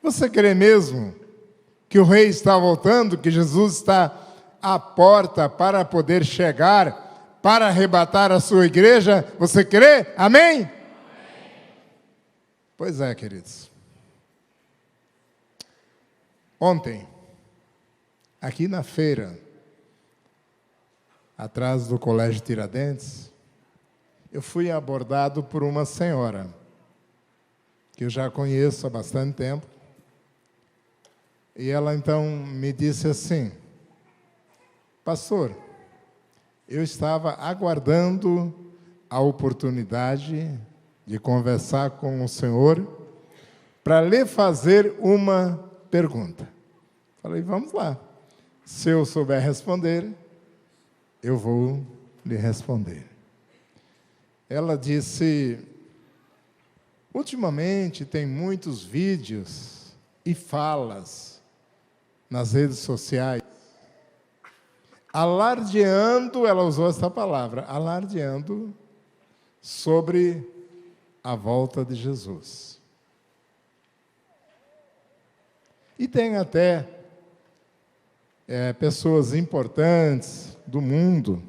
Você crê mesmo que o rei está voltando, que Jesus está à porta para poder chegar, para arrebatar a sua igreja? Você crê? Amém? Amém. Pois é, queridos. Ontem, aqui na feira, atrás do Colégio Tiradentes, eu fui abordado por uma senhora, que eu já conheço há bastante tempo, e ela então me disse assim: pastor, eu estava aguardando a oportunidade de conversar com o senhor para lhe fazer uma pergunta. Falei, vamos lá. Se eu souber responder, eu vou lhe responder. Ela disse, ultimamente tem muitos vídeos e falas nas redes sociais, alardeando, ela usou essa palavra, alardeando sobre a volta de Jesus. E tem até pessoas importantes do mundo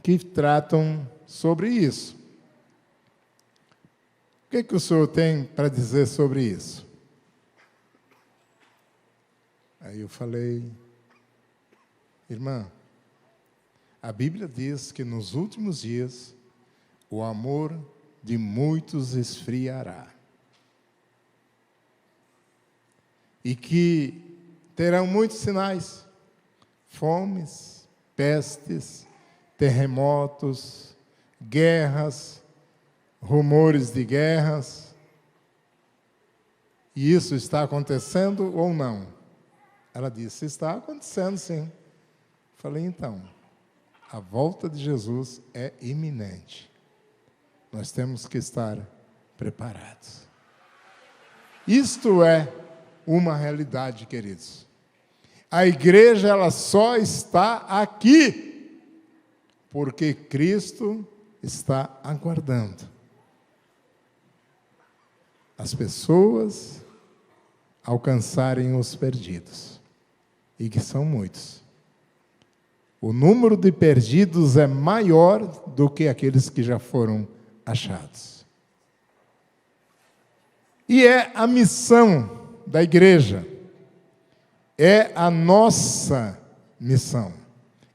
que tratam sobre isso. O que o senhor tem para dizer sobre isso? Aí eu falei, irmã, a Bíblia diz que nos últimos dias o amor de muitos esfriará. E que terão muitos sinais, fomes, pestes, terremotos, guerras, rumores de guerras. E isso está acontecendo ou não? Ela disse, está acontecendo sim. Falei, então, a volta de Jesus é iminente. Nós temos que estar preparados. Isto é uma realidade, queridos. A igreja, ela só está aqui porque Cristo está aguardando as pessoas alcançarem os perdidos, e que são muitos. O número de perdidos é maior do que aqueles que já foram achados. E é a missão da igreja, é a nossa missão,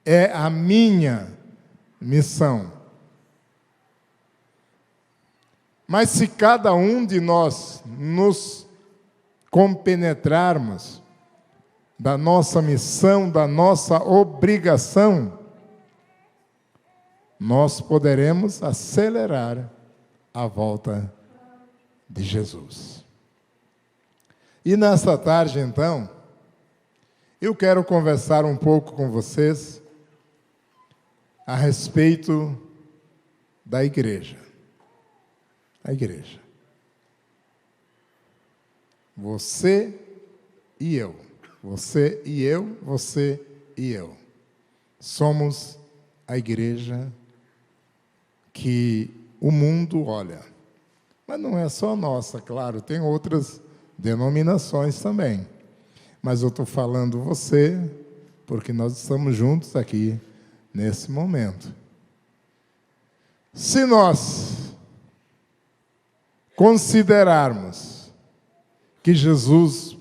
é a minha missão. Mas se cada um de nós nos compenetrarmos da nossa missão, da nossa obrigação, nós poderemos acelerar a volta de Jesus. E nesta tarde, então, eu quero conversar um pouco com vocês a respeito da igreja. A igreja. Você e eu. Você e eu, você e eu. Somos a igreja que o mundo olha. Mas não é só nossa, claro, tem outras denominações também. Mas eu estou falando você, porque nós estamos juntos aqui nesse momento. Se nós considerarmos que Jesus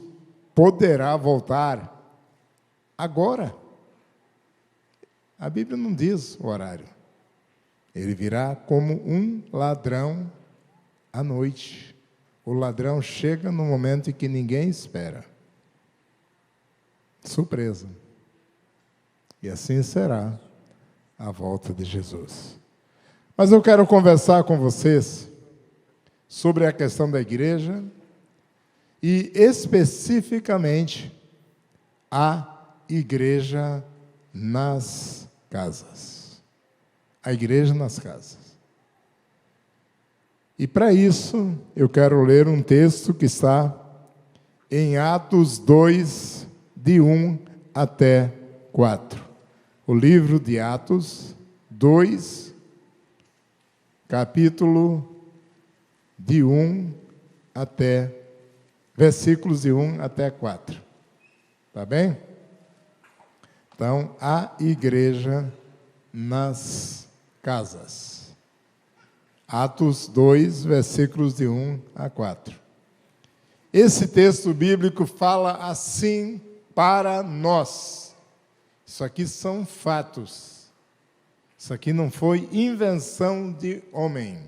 poderá voltar agora, a Bíblia não diz o horário. Ele virá como um ladrão à noite. O ladrão chega no momento em que ninguém espera. Surpresa. E assim será a volta de Jesus. Mas eu quero conversar com vocês sobre a questão da igreja e especificamente a igreja nas casas. A igreja nas casas. E para isso eu quero ler um texto que está em Atos 2, de 1 até 4. O livro de Atos 2, capítulo de 1 até versículos de 1 até 4. Tá bem? Então, a igreja nas casas. Atos 2, versículos de 1 a 4. Esse texto bíblico fala assim para nós. Isso aqui são fatos. Isso aqui não foi invenção de homem.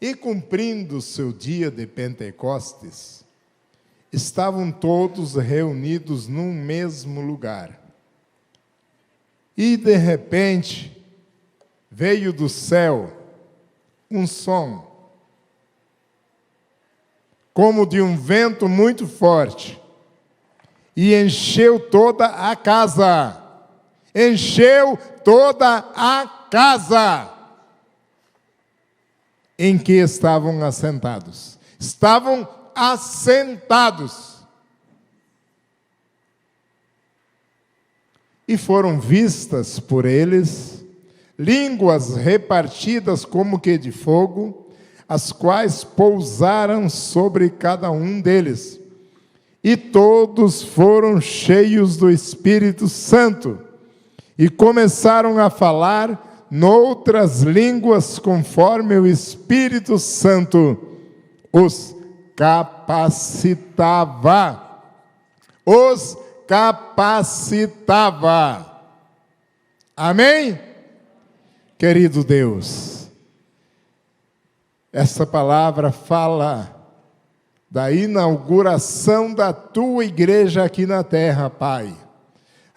E cumprindo o seu dia de Pentecostes, estavam todos reunidos num mesmo lugar. E de repente, veio do céu um som, como de um vento muito forte, e encheu toda a casa. Encheu toda a casa em que estavam assentados. Estavam assentados. E foram vistas por eles línguas repartidas como que de fogo, as quais pousaram sobre cada um deles. E todos foram cheios do Espírito Santo e começaram a falar noutras línguas conforme o Espírito Santo os capacitava. Os capacitava. Amém? Querido Deus, essa palavra fala da inauguração da tua igreja aqui na terra, Pai.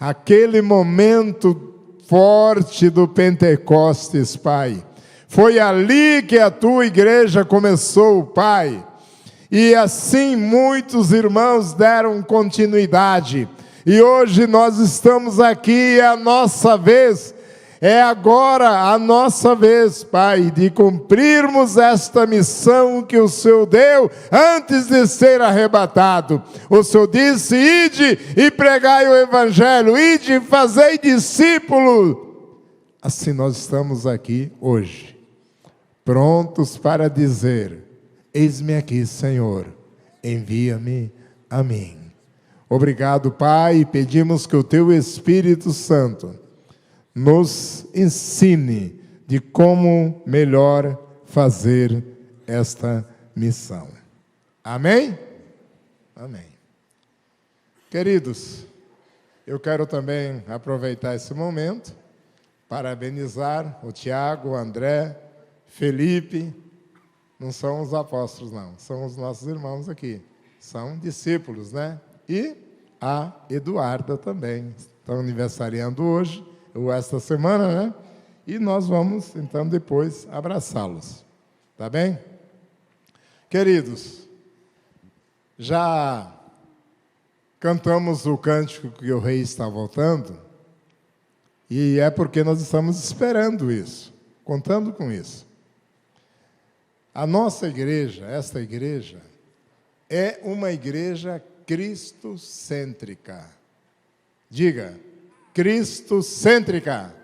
Aquele momento forte do Pentecostes, Pai. Foi ali que a tua igreja começou, Pai. E assim muitos irmãos deram continuidade. E hoje nós estamos aqui, é a nossa vez. É agora a nossa vez, Pai, de cumprirmos esta missão que o Senhor deu antes de ser arrebatado. O Senhor disse: ide e pregai o Evangelho, ide e fazei discípulo. Assim nós estamos aqui hoje, prontos para dizer: eis-me aqui, Senhor, envia-me a mim. Obrigado, Pai, e pedimos que o Teu Espírito Santo nos ensine de como melhor fazer esta missão. Amém? Amém. Queridos, eu quero também aproveitar esse momento, parabenizar o Tiago, o André, Felipe. Não são os apóstolos, não, são os nossos irmãos aqui. São discípulos, né? E a Eduarda também. Estão aniversariando hoje, ou esta semana, né? E nós vamos, então, depois abraçá-los. Tá bem? Queridos, já cantamos o cântico que o rei está voltando, e é porque nós estamos esperando isso, contando com isso. A nossa igreja, esta igreja, é uma igreja cristocêntrica. Diga, cristocêntrica.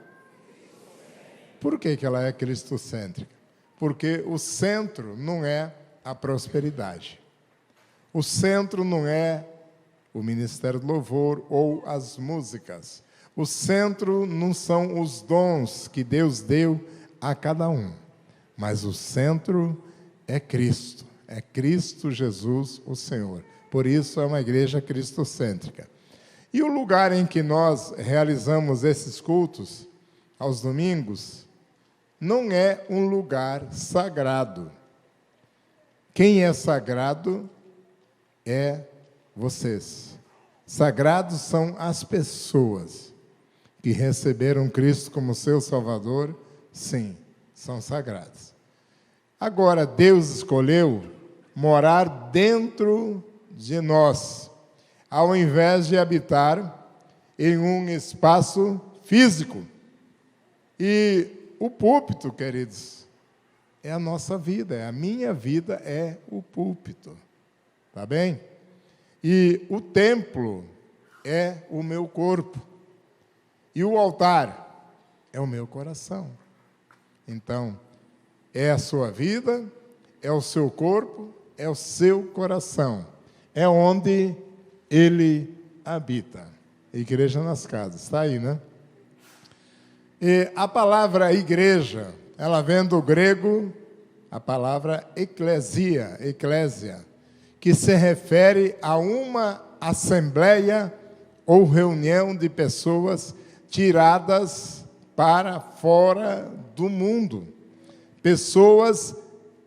Por que ela é cristocêntrica? Porque o centro não é a prosperidade. O centro não é o Ministério do Louvor ou as músicas. O centro não são os dons que Deus deu a cada um. Mas o centro é Cristo Jesus, o Senhor. Por isso é uma igreja cristocêntrica. E o lugar em que nós realizamos esses cultos, aos domingos, não é um lugar sagrado. Quem é sagrado é vocês. Sagrados são as pessoas que receberam Cristo como seu Salvador, sim, são sagrados. Agora, Deus escolheu morar dentro de nós, ao invés de habitar em um espaço físico. E o púlpito, queridos, é a nossa vida, a minha vida é o púlpito, tá bem? E o templo é o meu corpo, e o altar é o meu coração. Então, é a sua vida, é o seu corpo, é o seu coração. é onde ele habita. Igreja nas casas, está aí, né? E a palavra igreja, ela vem do grego, a palavra eclésia, que se refere a uma assembleia ou reunião de pessoas tiradas para fora do mundo. Pessoas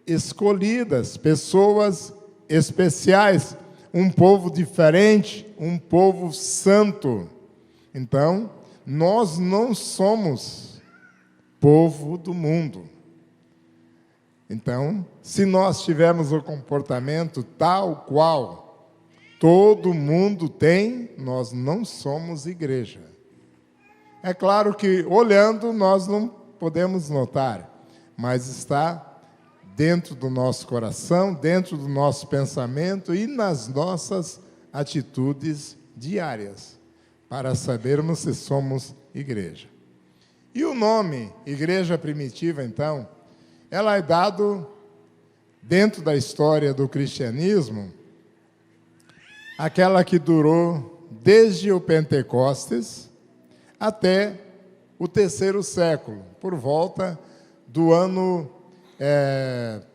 escolhidas, pessoas especiais, um povo diferente, um povo santo. Então, nós não somos povo do mundo. Então, se nós tivermos o comportamento tal qual todo mundo tem, nós não somos igreja. É claro que, olhando, nós não podemos notar, mas está dentro do nosso coração, dentro do nosso pensamento e nas nossas atitudes diárias, para sabermos se somos igreja. E o nome, Igreja Primitiva, então, ela é dado dentro da história do cristianismo, aquela que durou desde o Pentecostes até o terceiro século, por volta do ano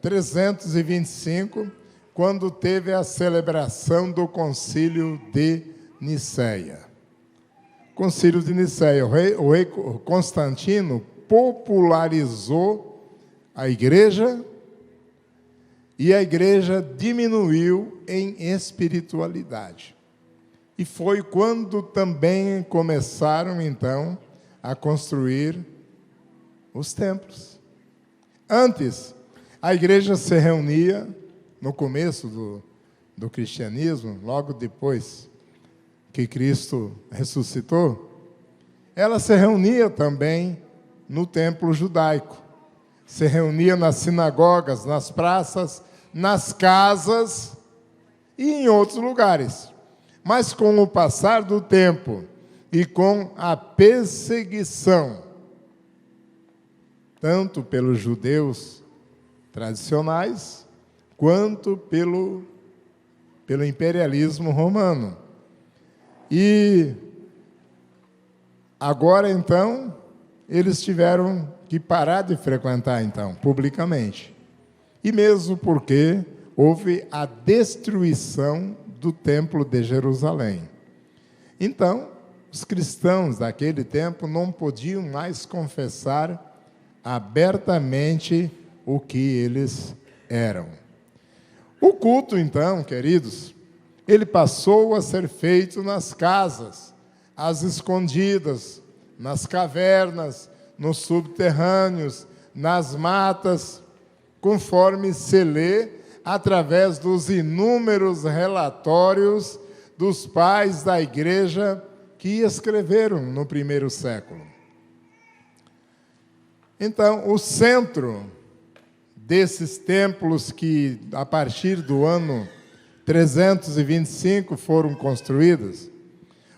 325, quando teve a celebração do Concílio de Nicéia. Concílio de Nicéia, o rei Constantino popularizou a igreja e a igreja diminuiu em espiritualidade. E foi quando também começaram, então, a construir os templos. Antes, a igreja se reunia, no começo do cristianismo, logo depois que Cristo ressuscitou, ela se reunia também no templo judaico. Se reunia nas sinagogas, nas praças, nas casas e em outros lugares. Mas com o passar do tempo e com a perseguição, tanto pelos judeus tradicionais, quanto pelo imperialismo romano. E agora, então, eles tiveram que parar de frequentar, então, publicamente. E mesmo porque houve a destruição do Templo de Jerusalém. Então, os cristãos daquele tempo não podiam mais confessar abertamente o que eles eram. O culto, então, queridos, ele passou a ser feito nas casas, às escondidas, nas cavernas, nos subterrâneos, nas matas, conforme se lê através dos inúmeros relatórios dos pais da igreja que escreveram no primeiro século. Então, o centro desses templos que, a partir do ano 325, foram construídos,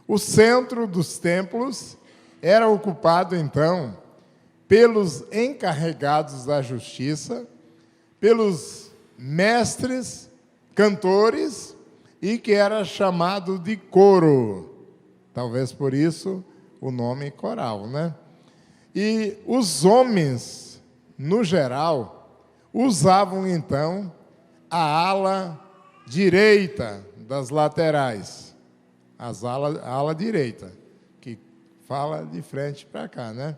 o centro dos templos era ocupado, então, pelos encarregados da justiça, pelos mestres, cantores, e que era chamado de coro. Talvez por isso o nome coral, né? E os homens, no geral, usavam, então, a ala direita das laterais. A ala direita, que fala de frente para cá, né?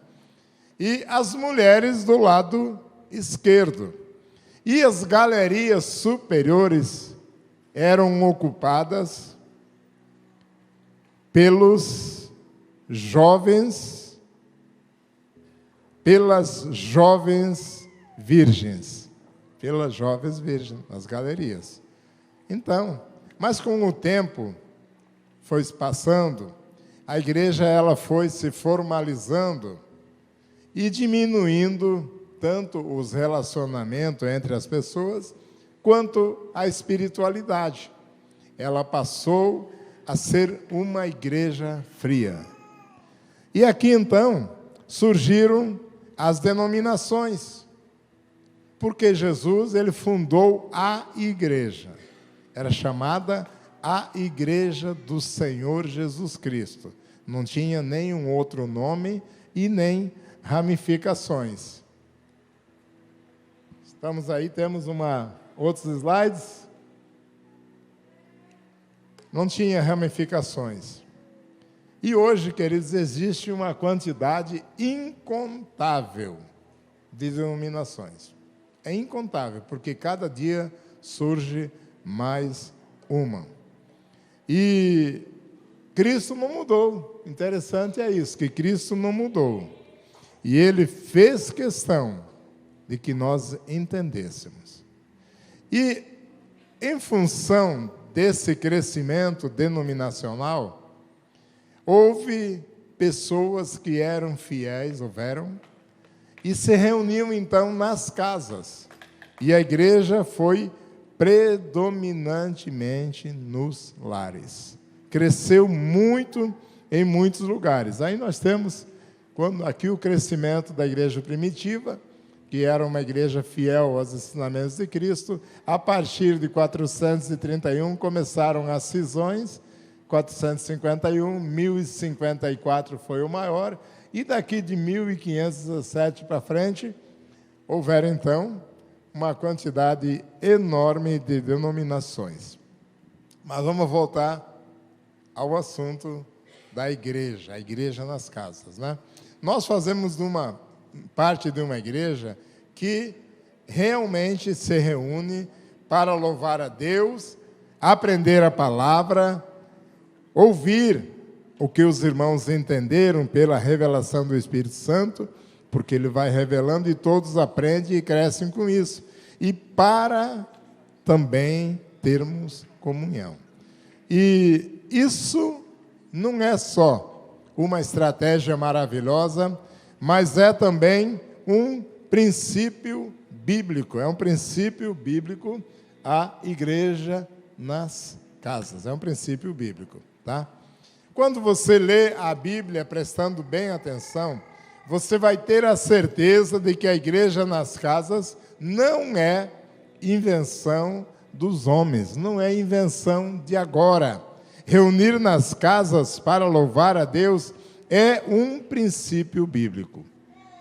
E as mulheres do lado esquerdo. E as galerias superiores eram ocupadas pelos jovens, pelas jovens virgens, nas galerias. Então, mas com o tempo foi se passando, a igreja ela foi se formalizando e diminuindo tanto os relacionamentos entre as pessoas, quanto a espiritualidade. Ela passou a ser uma igreja fria. E aqui, então, surgiram as denominações, porque Jesus ele fundou a igreja. Era chamada a Igreja do Senhor Jesus Cristo. Não tinha nenhum outro nome e nem ramificações. Estamos aí, temos outros slides. Não tinha ramificações. E hoje, queridos, existe uma quantidade incontável de denominações. É incontável, porque cada dia surge mais uma. E Cristo não mudou. Interessante é isso, que Cristo não mudou. E Ele fez questão de que nós entendêssemos. E, em função desse crescimento denominacional, houve pessoas que eram fiéis, houveram, e se reuniam então nas casas. E a igreja foi predominantemente nos lares. Cresceu muito em muitos lugares. Aí nós temos aqui o crescimento da igreja primitiva, que era uma igreja fiel aos ensinamentos de Cristo. A partir de 431 começaram as cisões, 451, 1054 foi o maior, e daqui de 1517 para frente, houveram então uma quantidade enorme de denominações. Mas vamos voltar ao assunto da igreja, a igreja nas casas, né? Nós fazemos parte de uma igreja que realmente se reúne para louvar a Deus, aprender a palavra, ouvir o que os irmãos entenderam pela revelação do Espírito Santo, porque ele vai revelando e todos aprendem e crescem com isso. E para também termos comunhão. E isso não é só uma estratégia maravilhosa, mas é também um princípio bíblico. É um princípio bíblico a igreja nas casas. É um princípio bíblico, tá? Quando você lê a Bíblia prestando bem atenção, você vai ter a certeza de que a igreja nas casas não é invenção dos homens, não é invenção de agora. Reunir nas casas para louvar a Deus é um princípio bíblico,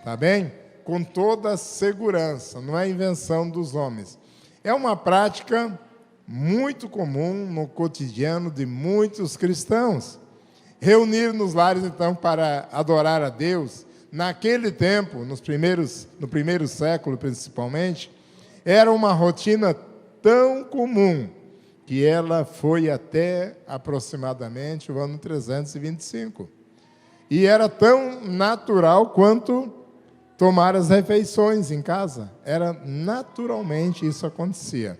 tá bem? Com toda segurança, não é invenção dos homens. É uma prática muito comum no cotidiano de muitos cristãos. Reunir nos lares, então, para adorar a Deus, naquele tempo, no primeiro século principalmente, era uma rotina tão comum que ela foi até aproximadamente o ano 325. E era tão natural quanto tomar as refeições em casa. Era naturalmente isso acontecia.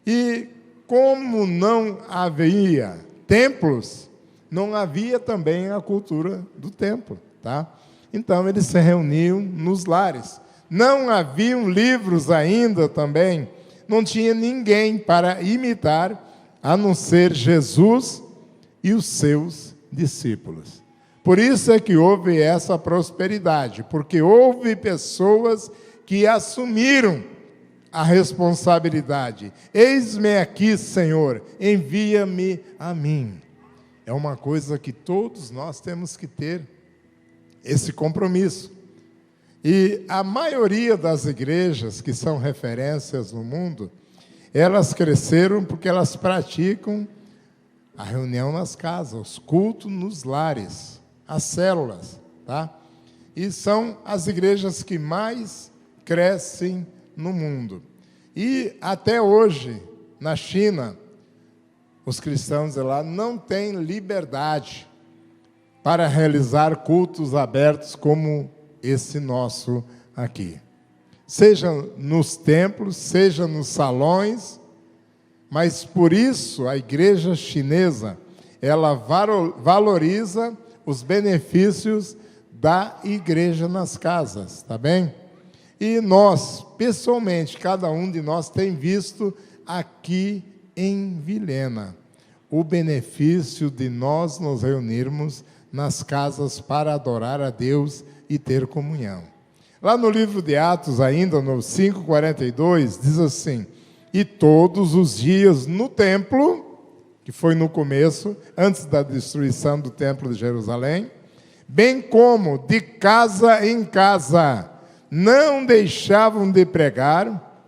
E como não havia templos, não havia também a cultura do templo, tá? Então eles se reuniam nos lares. Não haviam livros ainda também, não tinha ninguém para imitar, a não ser Jesus e os seus discípulos. Por isso é que houve essa prosperidade, porque houve pessoas que assumiram a responsabilidade. Eis-me aqui, Senhor, envia-me a mim. É uma coisa que todos nós temos que ter, esse compromisso. E a maioria das igrejas que são referências no mundo, elas cresceram porque elas praticam a reunião nas casas, os cultos nos lares, as células, tá? E são as igrejas que mais crescem no mundo. E até hoje, na China, os cristãos de lá não têm liberdade para realizar cultos abertos como esse nosso aqui. Seja nos templos, seja nos salões, mas por isso a igreja chinesa, ela valoriza os benefícios da igreja nas casas, tá bem? E nós, pessoalmente, cada um de nós tem visto aqui em Vilhena o benefício de nós nos reunirmos nas casas para adorar a Deus e ter comunhão. Lá no livro de Atos, ainda no 5:42, diz assim: e todos os dias no templo, que foi no começo, antes da destruição do Templo de Jerusalém, bem como de casa em casa, não deixavam de pregar,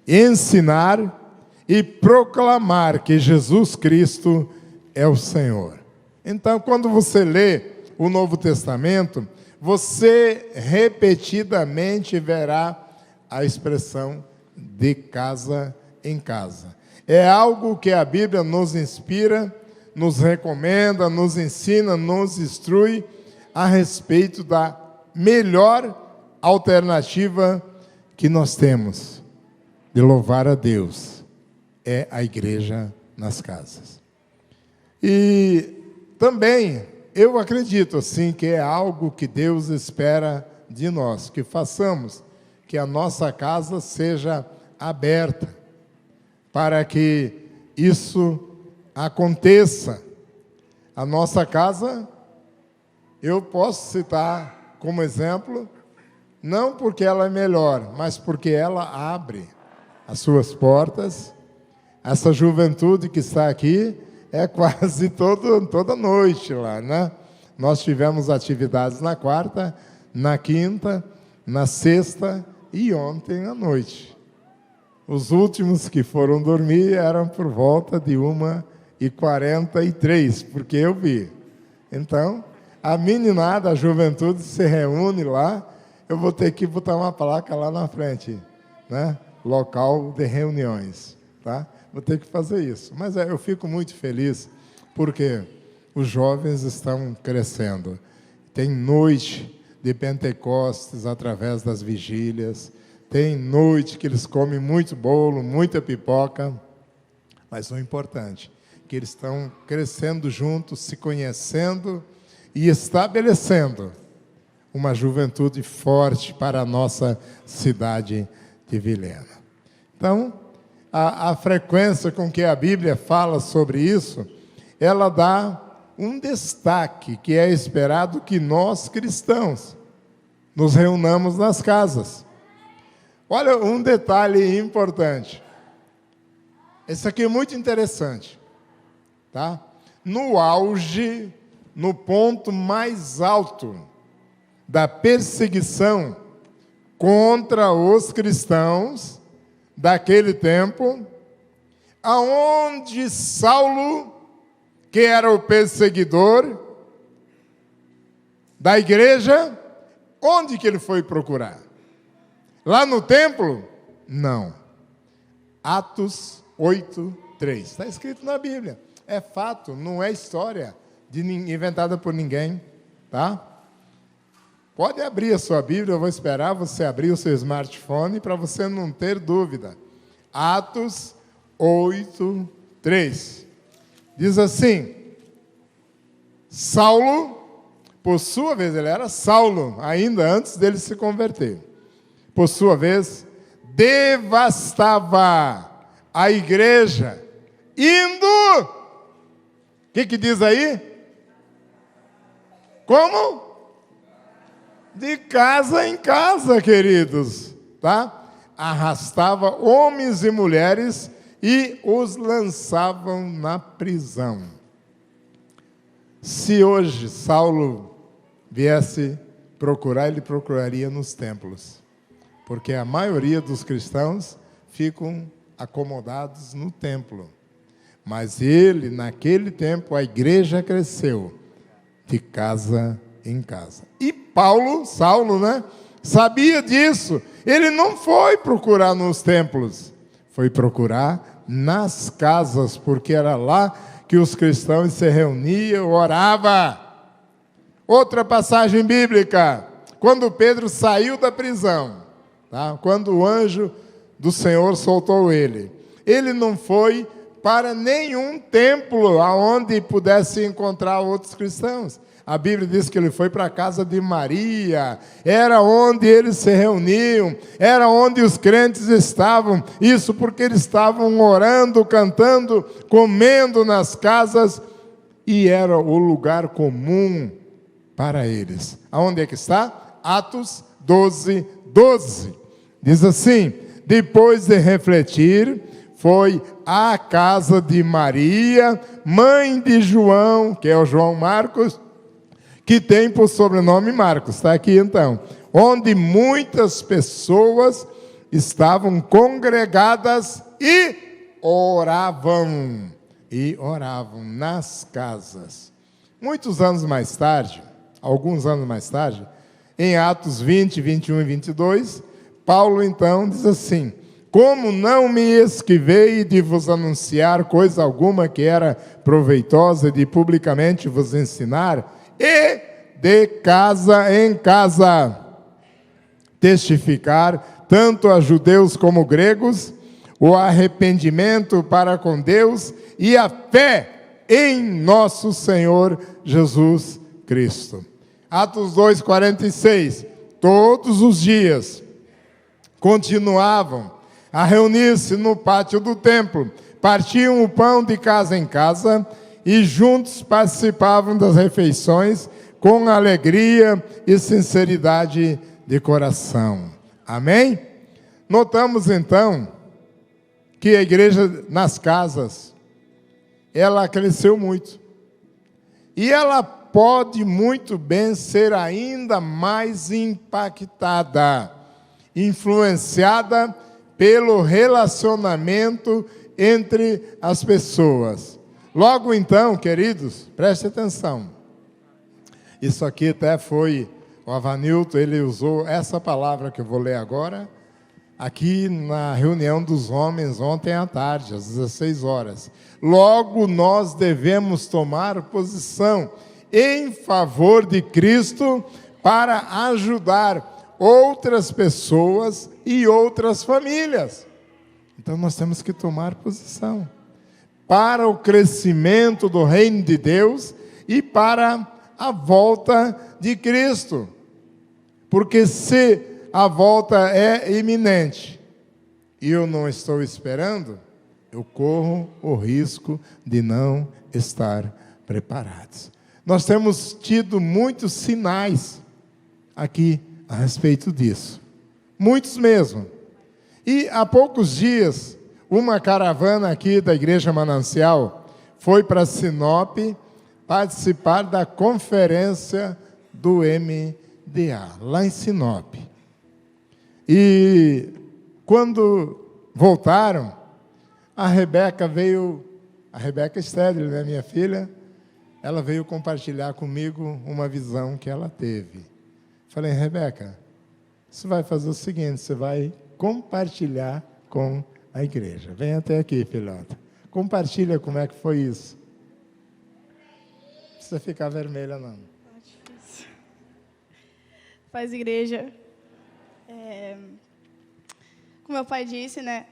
ensinar e proclamar que Jesus Cristo é o Senhor. Então, quando você lê o Novo Testamento, você repetidamente verá a expressão de casa em casa. É algo que a Bíblia nos inspira, nos recomenda, nos ensina, nos instrui a respeito da melhor alternativa que nós temos de louvar a Deus. É a igreja nas casas. E também eu acredito assim que é algo que Deus espera de nós, que façamos que a nossa casa seja aberta para que isso aconteça. A nossa casa, eu posso citar como exemplo, não porque ela é melhor, mas porque ela abre as suas portas. Essa juventude que está aqui é quase toda noite lá, né? Nós tivemos atividades na quarta, na quinta, na sexta e ontem à noite. Os últimos que foram dormir eram por volta de 1h43, porque eu vi. Então, a meninada, a juventude se reúne lá, eu vou ter que botar uma placa lá na frente, né? Local de reuniões, tá? Vou ter que fazer isso. Mas eu fico muito feliz porque os jovens estão crescendo. Tem noite de Pentecostes através das vigílias. Tem noite que eles comem muito bolo, muita pipoca. Mas o importante é que eles estão crescendo juntos, se conhecendo e estabelecendo uma juventude forte para a nossa cidade de Vilhena. Então, a frequência com que a Bíblia fala sobre isso, ela dá um destaque que é esperado que nós, cristãos, nos reunamos nas casas. Olha um detalhe importante. Esse aqui é muito interessante, tá? No auge, no ponto mais alto da perseguição contra os cristãos daquele tempo, aonde Saulo, que era o perseguidor da igreja, onde que ele foi procurar? Lá no templo? Não. Atos 8:3. Está escrito na Bíblia. É fato, não é história inventada por ninguém, tá? Pode abrir a sua Bíblia, eu vou esperar você abrir o seu smartphone para você não ter dúvida. Atos 8:3. Diz assim: Saulo, por sua vez, ele era Saulo, ainda antes dele se converter. Por sua vez, devastava a igreja, indo... O que diz aí? Como? De casa em casa, queridos, tá? Arrastava homens e mulheres e os lançavam na prisão. Se hoje Saulo viesse procurar, ele procuraria nos templos, porque a maioria dos cristãos ficam acomodados no templo. Mas ele, naquele tempo, a igreja cresceu de casa em casa. E Saulo, né, sabia disso. Ele não foi procurar nos templos, foi procurar nas casas, porque era lá que os cristãos se reuniam, oravam. Outra passagem bíblica, quando Pedro saiu da prisão, tá? Quando o anjo do Senhor soltou ele não foi para nenhum templo aonde pudesse encontrar outros cristãos. A Bíblia diz que ele foi para a casa de Maria, era onde eles se reuniam, era onde os crentes estavam. Isso porque eles estavam orando, cantando, comendo nas casas, e era o lugar comum para eles. Aonde é que está? Atos 12:12. Diz assim: depois de refletir, foi à casa de Maria, mãe de João, que é o João Marcos, que tem por sobrenome Marcos, está aqui então, onde muitas pessoas estavam congregadas e oravam nas casas. Muitos anos mais tarde, alguns anos mais tarde, em Atos 20, 21 e 22, Paulo então diz assim: como não me esquivei de vos anunciar coisa alguma que era proveitosa de publicamente vos ensinar, e de casa em casa testificar, tanto a judeus como gregos, o arrependimento para com Deus e a fé em nosso Senhor Jesus Cristo. Atos 2:46, todos os dias continuavam a reunir-se no pátio do templo, partiam o pão de casa em casa e juntos participavam das refeições com alegria e sinceridade de coração. Amém? Notamos então que a igreja nas casas, ela cresceu muito. E ela pode muito bem ser ainda mais impactada, influenciada pelo relacionamento entre as pessoas. Logo então, queridos, preste atenção. Isso aqui até foi, o Avanilton, ele usou essa palavra que eu vou ler agora, aqui na reunião dos homens ontem à tarde, às 16 horas. Logo nós devemos tomar posição em favor de Cristo para ajudar outras pessoas e outras famílias. Então nós temos que tomar posição para o crescimento do reino de Deus e para a volta de Cristo. Porque se a volta é iminente e eu não estou esperando, eu corro o risco de não estar preparados. Nós temos tido muitos sinais aqui a respeito disso. Muitos mesmo. E há poucos dias, uma caravana aqui da Igreja Manancial foi para Sinop participar da conferência do MDA, lá em Sinop. E quando voltaram, a Rebeca Stedley, né, minha filha, ela veio compartilhar comigo uma visão que ela teve. Falei, Rebeca, você vai fazer o seguinte, você vai compartilhar com a igreja. Vem até aqui, filhota. Compartilha como é que foi isso. Não precisa ficar vermelha, não. Difícil. Paz, igreja. Como meu pai disse, né?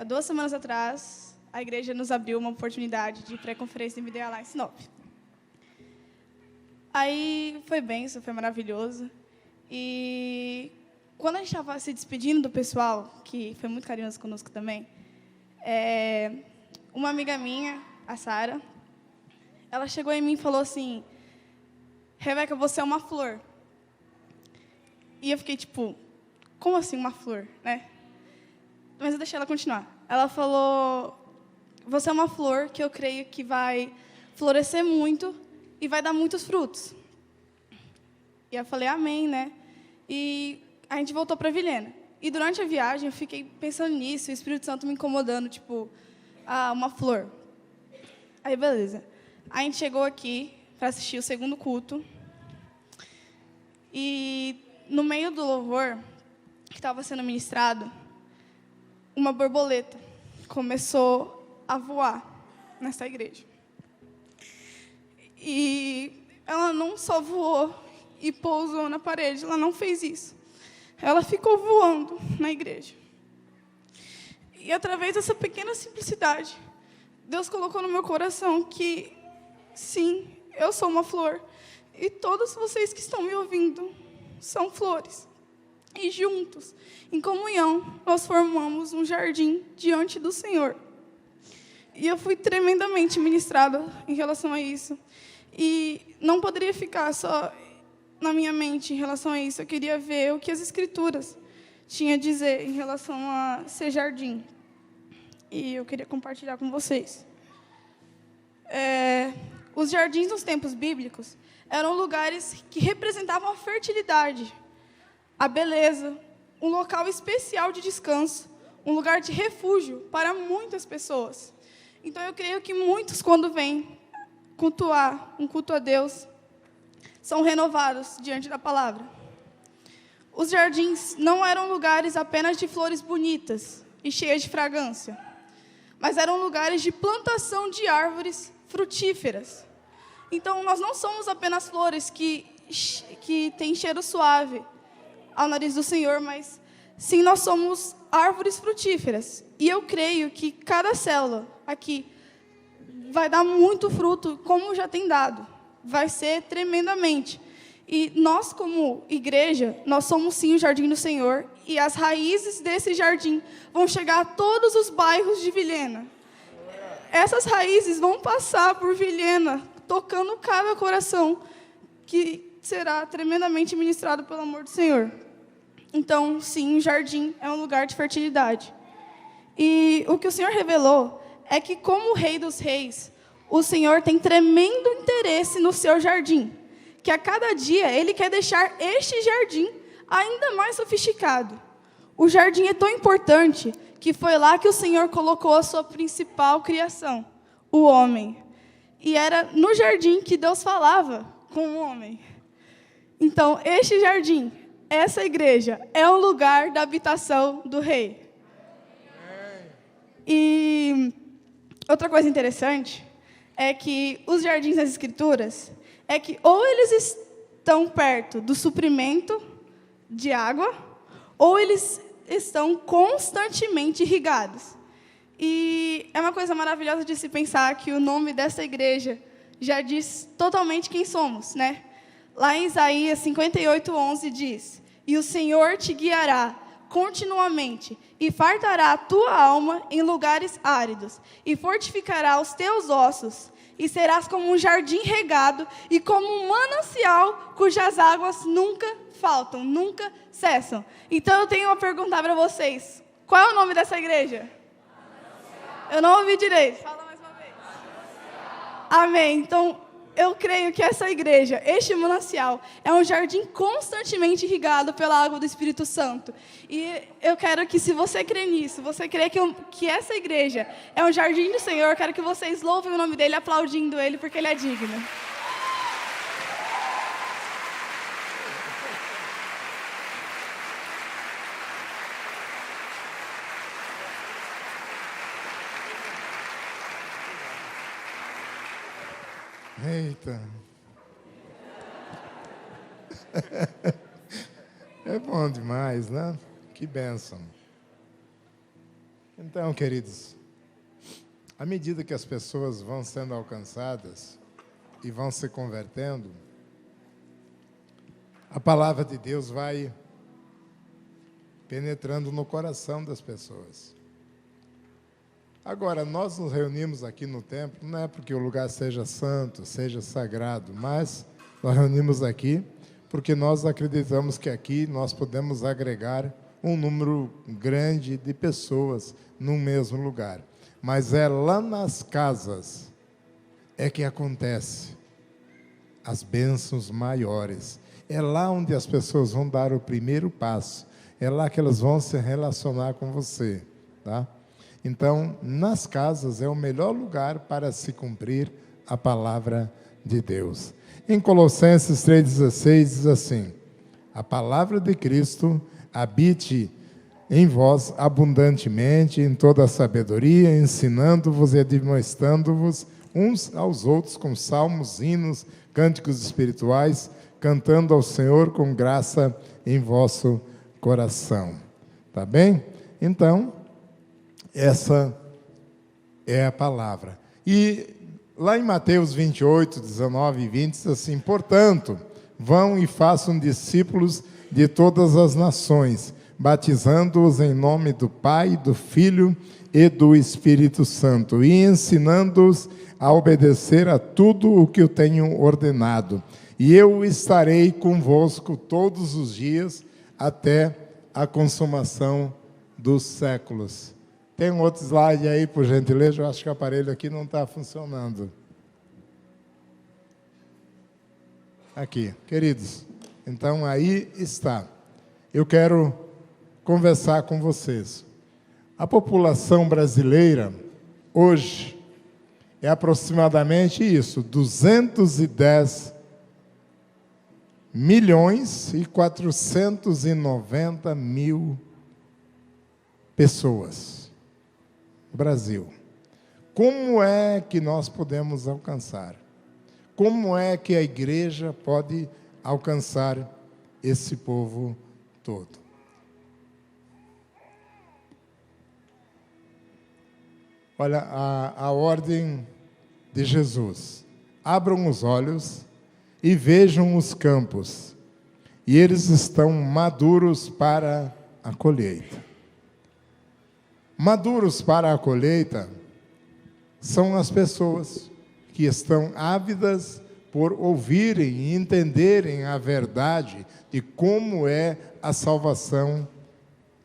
2 semanas atrás, a igreja nos abriu uma oportunidade de pré-conferência em MDA lá em Sinop. Aí foi benção, foi maravilhoso. E quando a gente estava se despedindo do pessoal, que foi muito carinhoso conosco também, uma amiga minha, a Sara, ela chegou em mim e falou assim, Rebeca, você é uma flor. E eu fiquei tipo, como assim uma flor, né? Mas eu deixei ela continuar. Ela falou, você é uma flor que eu creio que vai florescer muito e vai dar muitos frutos. E eu falei, amém, né? E a gente voltou para Vilhena. E durante a viagem eu fiquei pensando nisso, o Espírito Santo me incomodando, tipo, uma flor. Aí, beleza. A gente chegou aqui para assistir o segundo culto. E no meio do louvor que estava sendo ministrado, uma borboleta começou a voar nessa igreja. E ela não só voou e pousou na parede, ela não fez isso. Ela ficou voando na igreja. E através dessa pequena simplicidade, Deus colocou no meu coração que, sim, eu sou uma flor. E todos vocês que estão me ouvindo são flores. E juntos, em comunhão, nós formamos um jardim diante do Senhor. E eu fui tremendamente ministrada em relação a isso. E não poderia ficar só na minha mente em relação a isso. Eu queria ver o que as Escrituras tinham a dizer em relação a ser jardim. e eu queria compartilhar com vocês. Os jardins nos tempos bíblicos eram lugares que representavam a fertilidade, a beleza, um local especial de descanso, um lugar de refúgio para muitas pessoas. Então, eu creio que muitos, quando vêm cultuar, um culto a Deus, são renovados diante da palavra. Os jardins não eram lugares apenas de flores bonitas e cheias de fragrância, mas eram lugares de plantação de árvores frutíferas. Então, nós não somos apenas flores que têm cheiro suave ao nariz do Senhor, mas sim, nós somos árvores frutíferas. E eu creio que cada célula aqui vai dar muito fruto, como já tem dado. Vai ser tremendamente. E nós, como igreja, nós somos sim o jardim do Senhor, e as raízes desse jardim vão chegar a todos os bairros de Vilhena. Essas raízes vão passar por Vilhena, tocando cada coração, que será tremendamente ministrado pelo amor do Senhor. Então, sim, o jardim é um lugar de fertilidade. E o que o Senhor revelou é que, como o Rei dos Reis, o Senhor tem tremendo interesse no seu jardim, que a cada dia Ele quer deixar este jardim ainda mais sofisticado. O jardim é tão importante que foi lá que o Senhor colocou a sua principal criação, o homem. E era no jardim que Deus falava com o homem. Então, este jardim, essa igreja, é um lugar da habitação do Rei. E outra coisa interessante é que os jardins das Escrituras, é que ou eles estão perto do suprimento de água, ou eles estão constantemente irrigados. E é uma coisa maravilhosa de se pensar que o nome dessa igreja já diz totalmente quem somos, né? Lá em Isaías 58:11 diz: "E o Senhor te guiará continuamente, e fartará a tua alma em lugares áridos, e fortificará os teus ossos, e serás como um jardim regado, e como um manancial cujas águas nunca faltam, nunca cessam." Então eu tenho uma pergunta para vocês. Qual é o nome dessa igreja? Eu não ouvi direito. Fala mais uma vez. Amém. Então, eu creio que essa igreja, este manancial, é um jardim constantemente irrigado pela água do Espírito Santo. E eu quero que, se você crê nisso, você crê que essa igreja é um jardim do Senhor, eu quero que vocês louvem o nome dele, aplaudindo ele, porque ele é digno. Eita. É bom demais, né? Que bênção. Então, queridos, à medida que as pessoas vão sendo alcançadas e vão se convertendo, a palavra de Deus vai penetrando no coração das pessoas. Agora, nós nos reunimos aqui no templo, não é porque o lugar seja santo, seja sagrado, mas nós reunimos aqui porque nós acreditamos que aqui nós podemos agregar um número grande de pessoas no mesmo lugar. Mas é lá nas casas é que acontece as bênçãos maiores. É lá onde as pessoas vão dar o primeiro passo. É lá que elas vão se relacionar com você, tá? Então, nas casas é o melhor lugar para se cumprir a palavra de Deus. Em Colossenses 3,16 diz assim: "A palavra de Cristo habite em vós abundantemente, em toda a sabedoria, ensinando-vos e admoestando-vos uns aos outros com salmos, hinos, cânticos espirituais, cantando ao Senhor com graça em vosso coração." Tá bem? Então, essa é a palavra. E lá em Mateus 28, 19 e 20, diz assim: "Portanto, vão e façam discípulos de todas as nações, batizando-os em nome do Pai, do Filho e do Espírito Santo, e ensinando-os a obedecer a tudo o que eu tenho ordenado. E eu estarei convosco todos os dias, até a consumação dos séculos." Tem um outro slide aí, por gentileza. Eu acho que o aparelho aqui não está funcionando. Aqui, queridos. Então, aí está. Eu quero conversar com vocês. A população brasileira, hoje, é aproximadamente isso, 210 milhões e 490 mil pessoas no Brasil. Como é que nós podemos alcançar? Como é que a igreja pode alcançar esse povo todo? Olha, a ordem de Jesus. Abram os olhos e vejam os campos, e eles estão maduros para a colheita. Maduros para a colheita são as pessoas que estão ávidas por ouvirem e entenderem a verdade de como é a salvação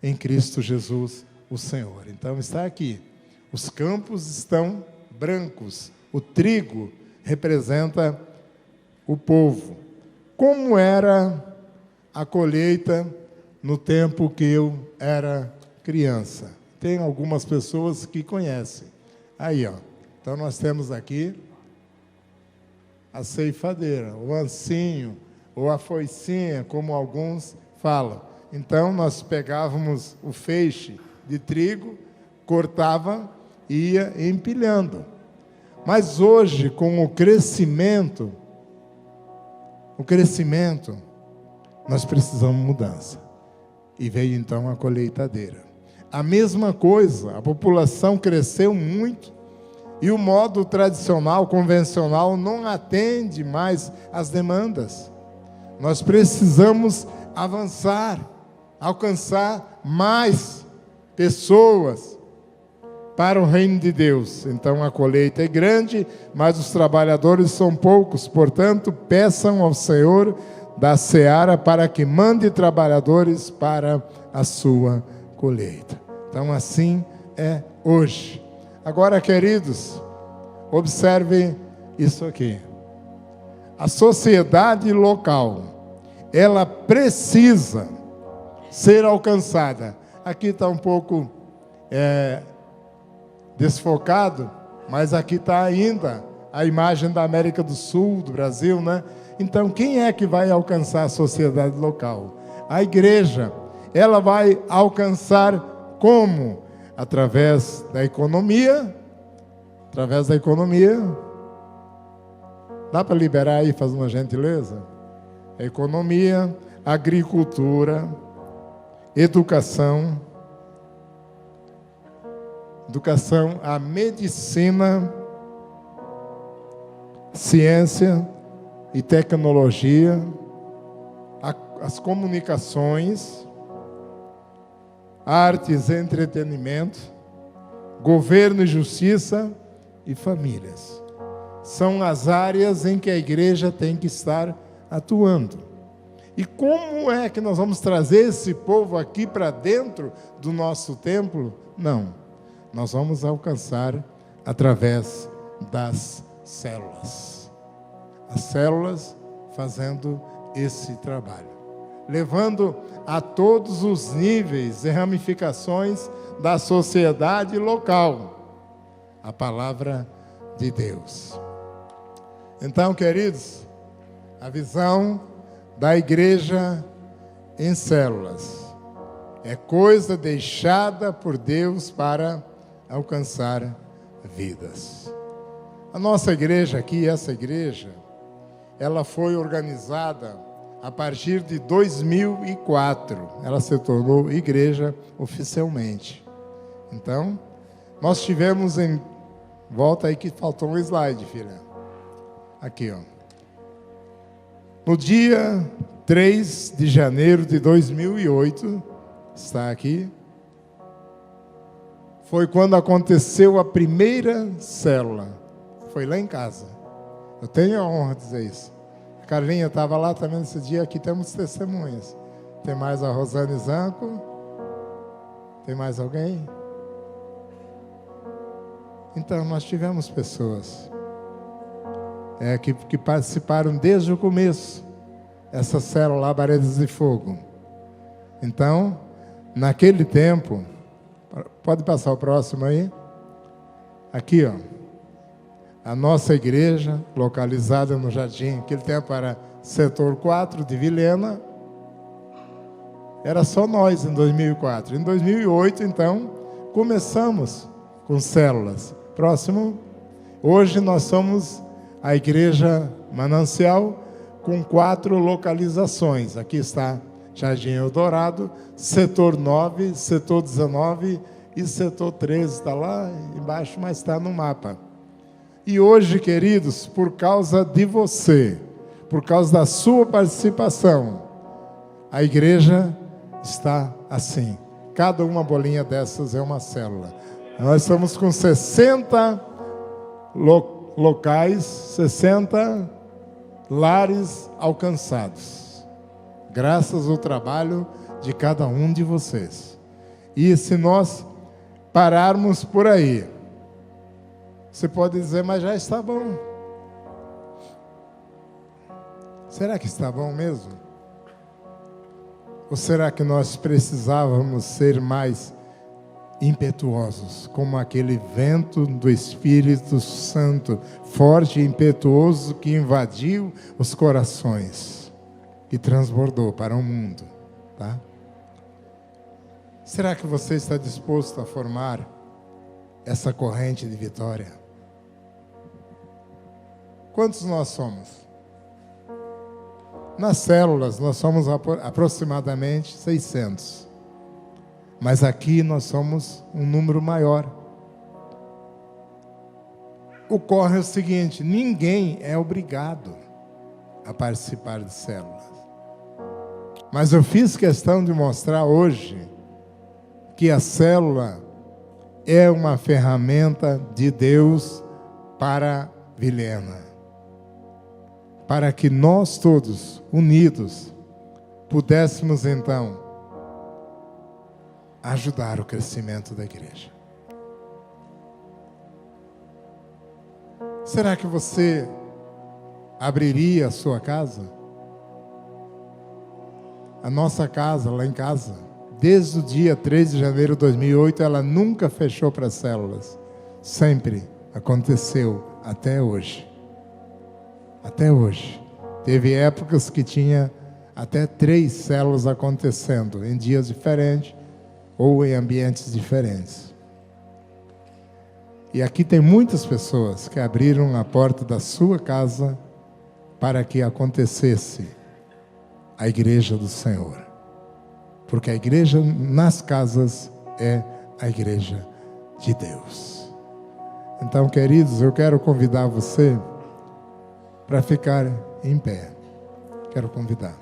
em Cristo Jesus, o Senhor. Então está aqui. Os campos estão brancos. O trigo representa o povo. Como era a colheita no tempo que eu era criança? Tem algumas pessoas que conhecem. Aí, ó. Então nós temos aqui a ceifadeira, o ancinho, ou a foicinha, como alguns falam. Então nós pegávamos o feixe de trigo, cortava e ia empilhando. Mas hoje, com o crescimento, nós precisamos de mudança. E veio então a colheitadeira. A mesma coisa, a população cresceu muito e o modo tradicional, convencional, não atende mais às demandas. Nós precisamos avançar, alcançar mais pessoas para o reino de Deus. Então a colheita é grande, mas os trabalhadores são poucos. Portanto, peçam ao Senhor da seara para que mande trabalhadores para a sua colheita. Então assim é hoje. Agora, queridos, observe isso aqui. A sociedade local, ela precisa ser alcançada. Aqui está um pouco desfocado, mas aqui está ainda a imagem da América do Sul, do Brasil, né? Então, quem é que vai alcançar a sociedade local? A igreja. Ela vai alcançar como? Através da economia. Através da economia. Dá para liberar aí, faz uma gentileza? A economia, agricultura, educação, a medicina, ciência e tecnologia, as comunicações, artes e entretenimento, governo e justiça e famílias. São as áreas em que a igreja tem que estar atuando. E como é que nós vamos trazer esse povo aqui para dentro do nosso templo? Não. Nós vamos alcançar através das células. As células fazendo esse trabalho. Levando a todos os níveis e ramificações da sociedade local a palavra de Deus. Então, queridos, a visão da igreja em células é coisa deixada por Deus para alcançar vidas. A nossa igreja aqui, essa igreja, ela foi organizada a partir de 2004. Ela se tornou igreja oficialmente. Então, nós tivemos em... Volta aí que faltou um slide, filha. Aqui, ó. No dia 3 de janeiro de 2008, está aqui, foi quando aconteceu a primeira célula. Foi lá em casa. Eu tenho a honra de dizer isso. A Carlinha estava lá também nesse dia. Aqui temos testemunhas. Tem mais a Rosane Zanco. Tem mais alguém? Então, nós tivemos pessoas que participaram desde o começo, essa célula Labaredas de Fogo. Então, naquele tempo, pode passar o próximo aí? Aqui, ó, a nossa igreja, localizada no Jardim, aquele tempo era setor 4 de Vilhena, era só nós em 2004. Em 2008, então, começamos com células. Próximo. Hoje nós somos a Igreja Manancial com 4 localizações. Aqui está Jardim Eldorado, setor 9, setor 19 e setor 13. Está lá embaixo, mas está no mapa. E hoje, queridos, por causa de você, por causa da sua participação, a igreja está assim. Cada uma bolinha dessas é uma célula. Nós estamos com 60 locais, 60 lares alcançados, graças ao trabalho de cada um de vocês. E se nós pararmos por aí, você pode dizer, mas já está bom. Será que está bom mesmo? Ou será que nós precisávamos ser mais impetuosos, como aquele vento do Espírito Santo, forte e impetuoso, que invadiu os corações e transbordou para o mundo, tá? Será que você está disposto a formar essa corrente de vitória? Quantos nós somos? Nas células, nós somos aproximadamente 600. Mas aqui nós somos um número maior. Ocorre o seguinte, ninguém é obrigado a participar de células. Mas eu fiz questão de mostrar hoje que a célula é uma ferramenta de Deus para Vilhena. Para que nós todos, unidos, pudéssemos então ajudar o crescimento da igreja. Será que você abriria a sua casa? A nossa casa, lá em casa, desde o dia 3 de janeiro de 2008, ela nunca fechou para células. Sempre aconteceu até hoje. Até hoje. Teve épocas que tinha até 3 células acontecendo, em dias diferentes ou em ambientes diferentes. E aqui tem muitas pessoas que abriram a porta da sua casa para que acontecesse a igreja do Senhor. Porque a igreja nas casas é a igreja de Deus. Então, queridos, eu quero convidar você para ficar em pé. Quero convidar.